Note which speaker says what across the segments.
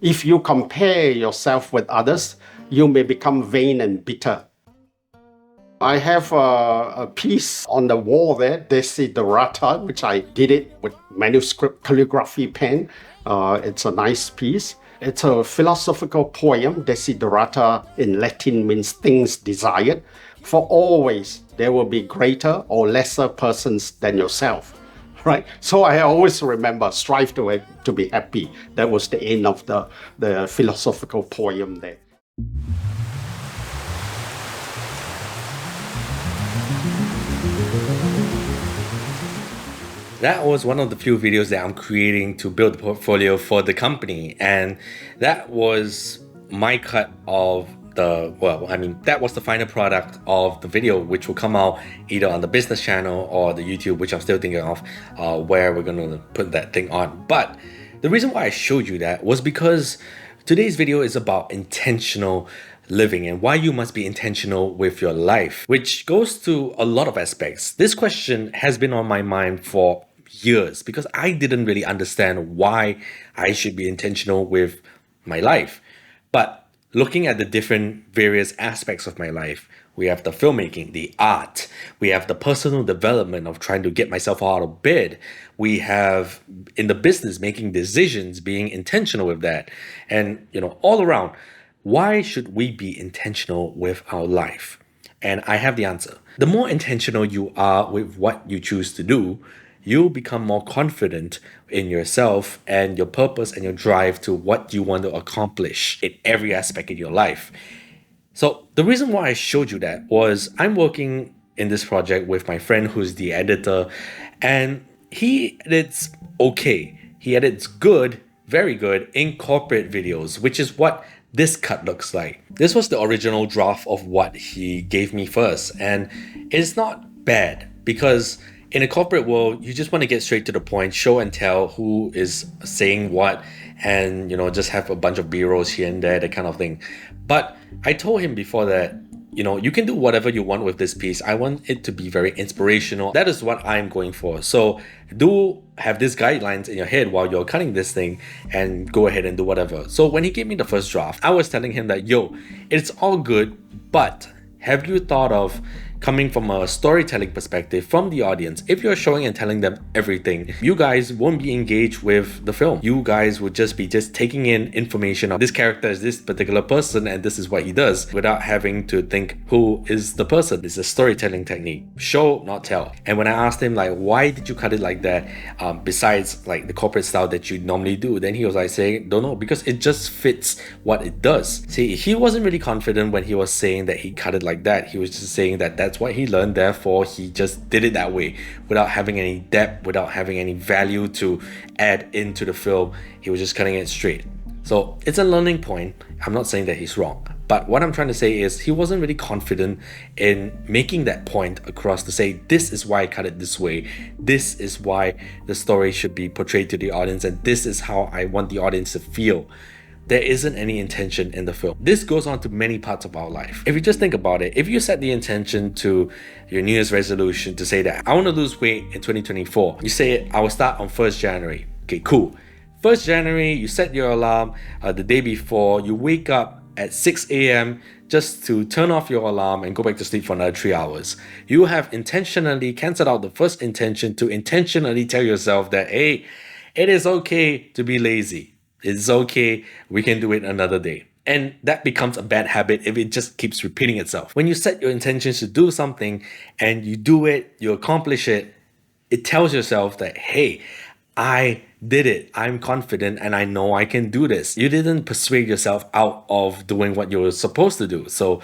Speaker 1: If you compare yourself with others, you may become vain and bitter. I have a piece on the wall there, Desiderata, which I did it with manuscript calligraphy pen. It's a nice piece. It's a philosophical poem. Desiderata in Latin means things desired. For always, there will be greater or lesser persons than yourself. Right? So I always remember, strive to be happy. That was the end of the philosophical poem there.
Speaker 2: That was one of the few videos that I'm creating to build a portfolio for the company, and that was my cut of that was the final product of the video, which will come out either on the business channel or the YouTube, which I'm still thinking of where we're gonna put that thing on. But the reason why I showed you that was because today's video is about intentional living and why you must be intentional with your life, which goes to a lot of aspects. This question has been on my mind for years because I didn't really understand why I should be intentional with my life. But looking at the different various aspects of my life, we have the filmmaking, the art, we have the personal development of trying to get myself out of bed, we have in the business making decisions, being intentional with that, and all around, why should we be intentional with our life? And I have the answer. The more intentional you are with what you choose to do, you'll become more confident in yourself and your purpose and your drive to what you want to accomplish in every aspect of your life. So the reason why I showed you that was I'm working in this project with my friend who's the editor, and he edits okay. He edits good, very good in corporate videos, which is what this cut looks like. This was the original draft of what he gave me first, and it's not bad because in a corporate world, you just want to get straight to the point, show and tell who is saying what, and just have a bunch of B-rolls here and there, that kind of thing. But I told him before that, you can do whatever you want with this piece. I want it to be very inspirational. That is what I'm going for. So do have these guidelines in your head while you're cutting this thing and go ahead and do whatever. So when he gave me the first draft, I was telling him that, it's all good, but have you thought of coming from a storytelling perspective from the audience? If you're showing and telling them everything, you guys won't be engaged with the film. You guys would just be taking in information of this character is this particular person and this is what he does without having to think who is the person. It's a storytelling technique. Show, not tell. And when I asked him why did you cut it like that, besides the corporate style that you normally do, then he was saying, don't know, because it just fits what it does. See, he wasn't really confident when he was saying that he cut it like that. He was just saying that that's what he learned, therefore he just did it that way without having any depth, without having any value to add into the film. He was just cutting it straight. So it's a learning point. I'm not saying that he's wrong, but what I'm trying to say is he wasn't really confident in making that point across to say, this is why I cut it this way, this is why the story should be portrayed to the audience, and this is how I want the audience to feel. There isn't any intention in the film. This goes on to many parts of our life. If you just think about it, if you set the intention to your New Year's resolution to say that I want to lose weight in 2024, you say I will start on 1st January. Okay, cool. 1st January, you set your alarm the day before, you wake up at 6 a.m. just to turn off your alarm and go back to sleep for another 3 hours. You have intentionally canceled out the first intention to intentionally tell yourself that, hey, it is okay to be lazy. It's okay, we can do it another day. And that becomes a bad habit if it just keeps repeating itself. When you set your intentions to do something and you do it, you accomplish it, it tells yourself that, hey, I did it. I'm confident and I know I can do this. You didn't persuade yourself out of doing what you were supposed to do. So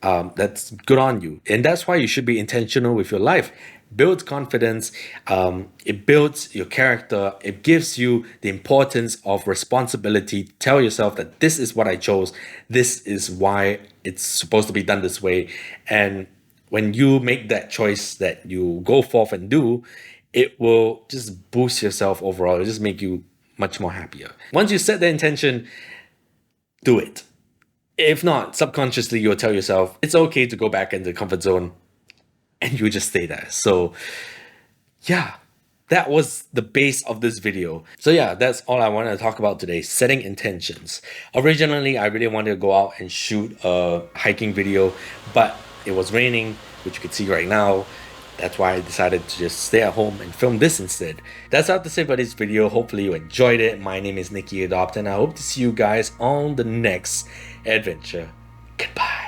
Speaker 2: that's good on you. And that's why you should be intentional with your life. Builds confidence, it builds your character, it gives you the importance of responsibility. Tell yourself that this is what I chose, this is why it's supposed to be done this way. And when you make that choice that you go forth and do, it will just boost yourself overall. It'll just make you much more happier. Once you set the intention, do it. If not, subconsciously you'll tell yourself it's okay to go back into the comfort zone, and you just stay there. So yeah, that was the base of this video. So yeah, that's all I wanted to talk about today, setting intentions. Originally, I really wanted to go out and shoot a hiking video, but it was raining, which you can see right now. That's why I decided to just stay at home and film this instead. That's all to say about this video. Hopefully you enjoyed it. My name is NickyAdopt, and I hope to see you guys on the next adventure. Goodbye.